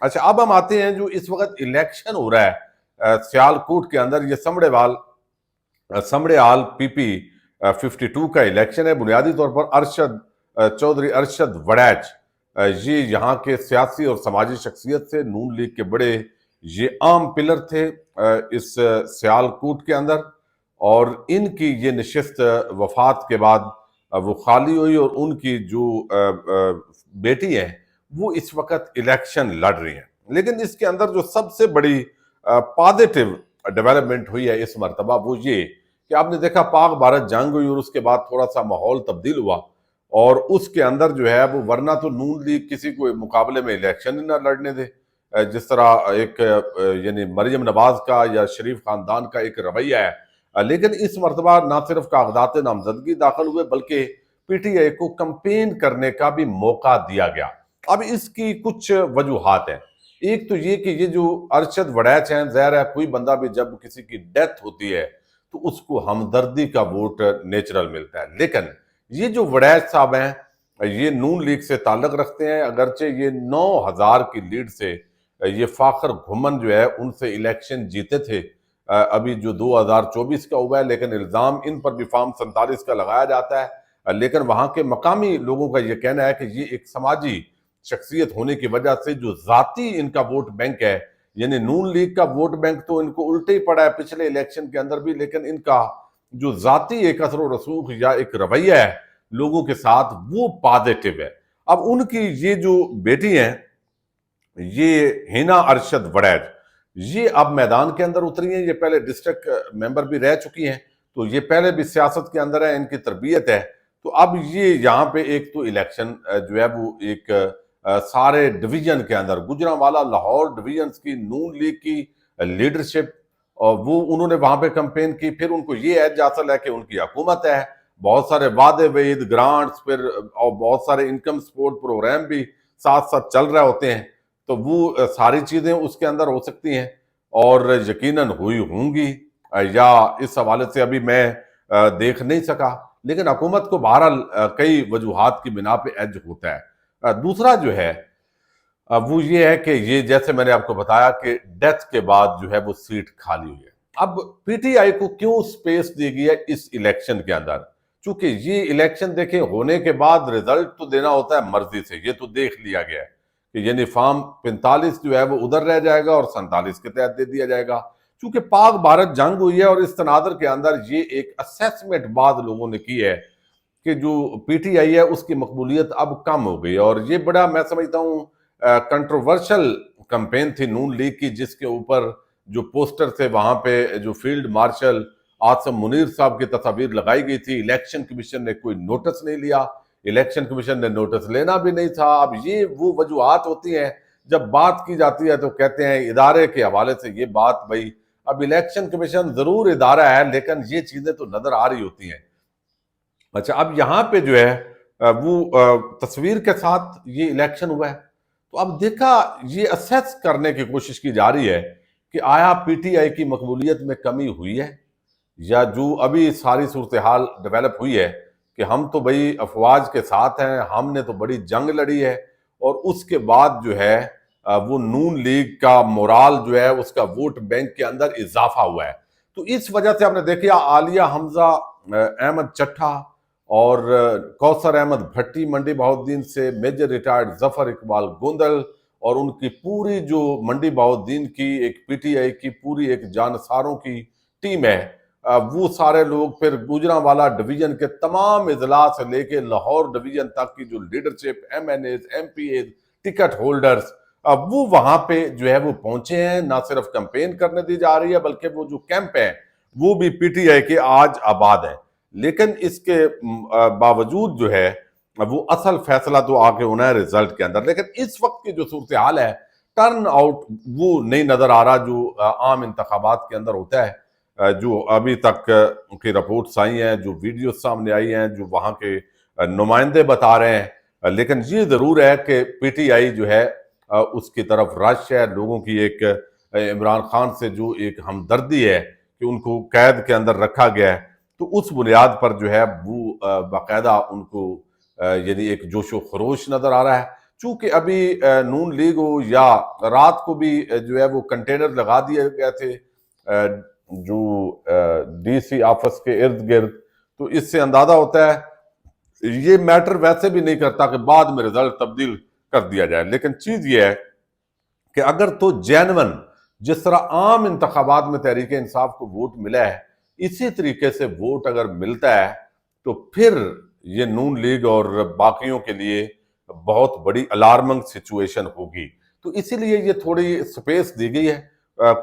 اچھا اب ہم آتے ہیں جو اس وقت الیکشن ہو رہا ہے سیالکوٹ کے اندر، یہ سمڑے آل پی پی 52 کا الیکشن ہے۔ بنیادی طور پر چودھری ارشد وڑیچ یہ یہاں کے سیاسی اور سماجی شخصیت سے نون لیگ کے بڑے یہ عام پلر تھے اس سیالکوٹ کے اندر، اور ان کی یہ نشست وفات کے بعد وہ خالی ہوئی، اور ان کی جو بیٹی ہیں وہ اس وقت الیکشن لڑ رہی ہیں۔ لیکن اس کے اندر جو سب سے بڑی پازیٹیو ڈیولپمنٹ ہوئی ہے اس مرتبہ وہ یہ کہ آپ نے دیکھا پاک بھارت جنگ ہوئی، اور اس کے بعد تھوڑا سا ماحول تبدیل ہوا، اور اس کے اندر جو ہے وہ ورنہ تو نون لیگ کسی کو مقابلے میں الیکشن ہی نہ لڑنے دے، جس طرح ایک یعنی مریم نواز کا یا شریف خاندان کا ایک رویہ ہے، لیکن اس مرتبہ نہ صرف کاغذات نامزدگی داخل ہوئے بلکہ پی ٹی آئی کو کمپین کرنے کا بھی موقع دیا گیا۔ اب اس کی کچھ وجوہات ہیں۔ ایک تو یہ کہ یہ جو ارشد وڑیچ ہیں، ظاہر ہے کوئی بندہ بھی جب کسی کی ڈیتھ ہوتی ہے تو اس کو ہمدردی کا ووٹ نیچرل ملتا ہے، لیکن یہ جو وڑیچ صاحب ہیں یہ نون لیگ سے تعلق رکھتے ہیں، اگرچہ یہ 9,000 کی لیڈ سے یہ فاخر گھمن جو ہے ان سے الیکشن جیتے تھے ابھی جو 2024 کا ہوا ہے، لیکن الزام ان پر بھی فارم 47 کا لگایا جاتا ہے، لیکن وہاں کے مقامی لوگوں کا یہ کہنا ہے کہ یہ ایک سماجی شخصیت ہونے کی وجہ سے جو ذاتی ان کا ووٹ بینک ہے، یعنی نون لیگ کا ووٹ بینک تو ان کو الٹے ہی پڑا ہے پچھلے الیکشن کے اندر بھی، لیکن ان کا جو ذاتی ایک اثر و رسوخ یا ایک رویہ ہے لوگوں کے ساتھ وہ پازیٹیو ہے۔ اب ان کی یہ جو بیٹی ہیں یہ ہینا ارشد وڑیچ، یہ اب میدان کے اندر اتری ہیں، یہ پہلے ڈسٹرکٹ ممبر بھی رہ چکی ہیں، تو یہ پہلے بھی سیاست کے اندر ہے، ان کی تربیت ہے، تو اب یہ یہاں پہ ایک تو الیکشن جو ہے وہ ایک سارے ڈویژن کے اندر گجرانوالہ لاہور ڈویژنز کی نون لیگ کی لیڈرشپ، اور وہ انہوں نے وہاں پہ کمپین کی، پھر ان کو یہ ایج حاصل ہے کہ ان کی حکومت ہے، بہت سارے وعدے وعید گرانٹس پھر اور بہت سارے انکم سپورٹ پروگرام بھی ساتھ ساتھ چل رہے ہوتے ہیں، تو وہ ساری چیزیں اس کے اندر ہو سکتی ہیں اور یقیناً ہوئی ہوں گی، یا اس حوالے سے ابھی میں دیکھ نہیں سکا، لیکن حکومت کو بہرحال کئی وجوہات کی بنا پہ ایج ہوتا ہے۔ دوسرا جو ہے وہ یہ ہے کہ یہ جیسے میں نے آپ کو بتایا کہ ڈیتھ کے بعد جو ہے وہ سیٹ خالی ہوئی ہے۔ اب پی ٹی آئی کو کیوں سپیس دی گئی ہے اس الیکشن کے اندر؟ چونکہ یہ الیکشن دیکھیں ہونے کے بعد رزلٹ تو دینا ہوتا ہے مرضی سے، یہ تو دیکھ لیا گیا ہے کہ یعنی فارم 45 جو ہے وہ ادھر رہ جائے گا اور 47 کے تحت دے دیا جائے گا۔ چونکہ پاک بھارت جنگ ہوئی ہے اور اس تناظر کے اندر یہ ایک اسیسمنٹ بعض لوگوں نے کی ہے کہ جو پی ٹی آئی ہے اس کی مقبولیت اب کم ہو گئی، اور یہ بڑا میں سمجھتا ہوں کنٹروورشل کمپین تھی نون لیگ کی، جس کے اوپر جو پوسٹر تھے وہاں پہ جو فیلڈ مارشل آصم منیر صاحب کی تصاویر لگائی گئی تھی، الیکشن کمیشن نے کوئی نوٹس نہیں لیا، الیکشن کمیشن نے نوٹس لینا بھی نہیں تھا۔ اب یہ وہ وجوہات ہوتی ہیں جب بات کی جاتی ہے تو کہتے ہیں ادارے کے حوالے سے یہ بات، بھائی اب الیکشن کمیشن ضرور ادارہ ہے لیکن یہ چیزیں تو نظر آ رہی ہوتی ہیں۔ اچھا اب یہاں پہ جو ہے وہ تصویر کے ساتھ یہ الیکشن ہوا ہے، تو اب دیکھا یہ اسیس کرنے کی کوشش کی جا رہی ہے کہ آیا پی ٹی آئی کی مقبولیت میں کمی ہوئی ہے، یا جو ابھی ساری صورتحال ڈیولپ ہوئی ہے کہ ہم تو بھئی افواج کے ساتھ ہیں، ہم نے تو بڑی جنگ لڑی ہے، اور اس کے بعد جو ہے وہ نون لیگ کا مورال جو ہے اس کا ووٹ بینک کے اندر اضافہ ہوا ہے۔ تو اس وجہ سے آپ نے دیکھا عالیہ حمزہ احمد چٹھا اور کوثر احمد بھٹی منڈی بہاؤالدین سے، میجر ریٹائرڈ ظفر اقبال گوندل اور ان کی پوری جو منڈی بہاؤالدین کی ایک پی ٹی آئی کی پوری ایک جانساروں کی ٹیم ہے، وہ سارے لوگ پھر گوجرانوالہ ڈویژن کے تمام اضلاع سے لے کے لاہور ڈویژن تک کی جو leadership, MNAs, MPAs, ticket holders, وہ وہاں پہ جو ہے وہ پہنچے ہیں، نہ صرف کمپین کرنے دی جا رہی ہے بلکہ وہ جو کیمپ ہیں وہ بھی پی ٹی آئی کے آج آباد ہیں۔ لیکن اس کے باوجود جو ہے وہ اصل فیصلہ تو آگے ہونا ہے رزلٹ کے اندر، لیکن اس وقت کی جو صورتحال ہے ٹرن آؤٹ وہ نہیں نظر آ رہا جو عام انتخابات کے اندر ہوتا ہے، جو ابھی تک کی رپورٹس آئی ہیں، جو ویڈیوز سامنے آئی ہیں، جو وہاں کے نمائندے بتا رہے ہیں، لیکن یہ ضرور ہے کہ پی ٹی آئی جو ہے اس کی طرف رش ہے، لوگوں کی ایک عمران خان سے جو ایک ہمدردی ہے کہ ان کو قید کے اندر رکھا گیا ہے، تو اس بنیاد پر جو ہے وہ باقاعدہ ان کو یعنی ایک جوش و خروش نظر آ رہا ہے۔ چونکہ ابھی نون لیگ ہو یا رات کو بھی جو ہے وہ کنٹینر لگا دیے گئے تھے جو ڈی سی آفس کے ارد گرد، تو اس سے اندازہ ہوتا ہے یہ میٹر ویسے بھی نہیں کرتا کہ بعد میں رزلٹ تبدیل کر دیا جائے، لیکن چیز یہ ہے کہ اگر تو جینون جس طرح عام انتخابات میں تحریک انصاف کو ووٹ ملا ہے اسی طریقے سے ووٹ اگر ملتا ہے تو پھر یہ نون لیگ اور باقیوں کے لیے بہت بڑی الارمنگ سچویشن ہوگی، تو اسی لیے یہ تھوڑی سپیس دی گئی ہے۔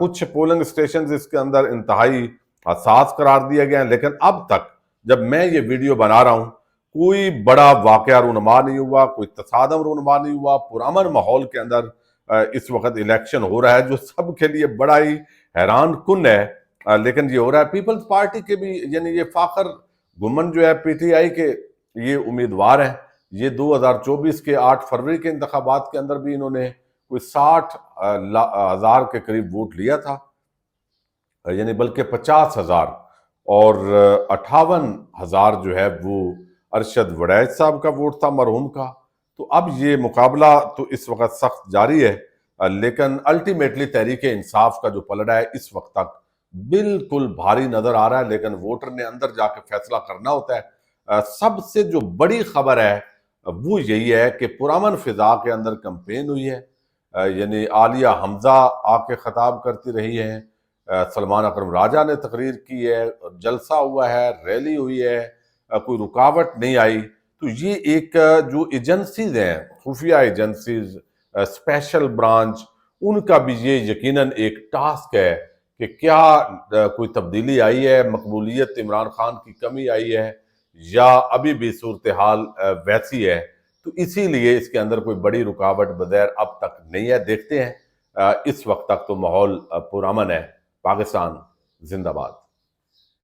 کچھ پولنگ اسٹیشنز اس کے اندر انتہائی حساس قرار دیا گیا ہے، لیکن اب تک جب میں یہ ویڈیو بنا رہا ہوں کوئی بڑا واقعہ رونما نہیں ہوا، کوئی تصادم رونما نہیں ہوا، پرامن ماحول کے اندر اس وقت الیکشن ہو رہا ہے جو سب کے لیے بڑا ہی حیران کن ہے، لیکن یہ ہو رہا ہے۔ پیپلز پارٹی کے بھی یعنی یہ فاخر گمن جو ہے پی ٹی آئی کے یہ امیدوار ہیں، یہ 2024 کے 8 فروری کے انتخابات کے اندر بھی انہوں نے کوئی 60,000 کے قریب ووٹ لیا تھا، یعنی بلکہ 50,000، اور 58,000 جو ہے وہ ارشد وڑیچ صاحب کا ووٹ تھا مرحوم کا۔ تو اب یہ مقابلہ تو اس وقت سخت جاری ہے، لیکن الٹیمیٹلی تحریک انصاف کا جو پلڑا ہے اس وقت تک بالکل بھاری نظر آ رہا ہے، لیکن ووٹر نے اندر جا کے فیصلہ کرنا ہوتا ہے۔ سب سے جو بڑی خبر ہے وہ یہی ہے کہ پرامن فضا کے اندر کمپین ہوئی ہے، یعنی عالیہ حمزہ آ کے خطاب کرتی رہی ہیں، سلمان اکرم راجہ نے تقریر کی ہے، جلسہ ہوا ہے، ریلی ہوئی ہے، کوئی رکاوٹ نہیں آئی۔ تو یہ ایک جو ایجنسیز ہیں خفیہ ایجنسیز، اسپیشل برانچ، ان کا بھی یہ یقیناً ایک ٹاسک ہے کہ کیا کوئی تبدیلی آئی ہے، مقبولیت عمران خان کی کمی آئی ہے یا ابھی بھی صورتحال ویسی ہے۔ تو اسی لیے اس کے اندر کوئی بڑی رکاوٹ بظاہر اب تک نہیں ہے، دیکھتے ہیں۔ اس وقت تک تو ماحول پرامن ہے۔ پاکستان زندہ باد۔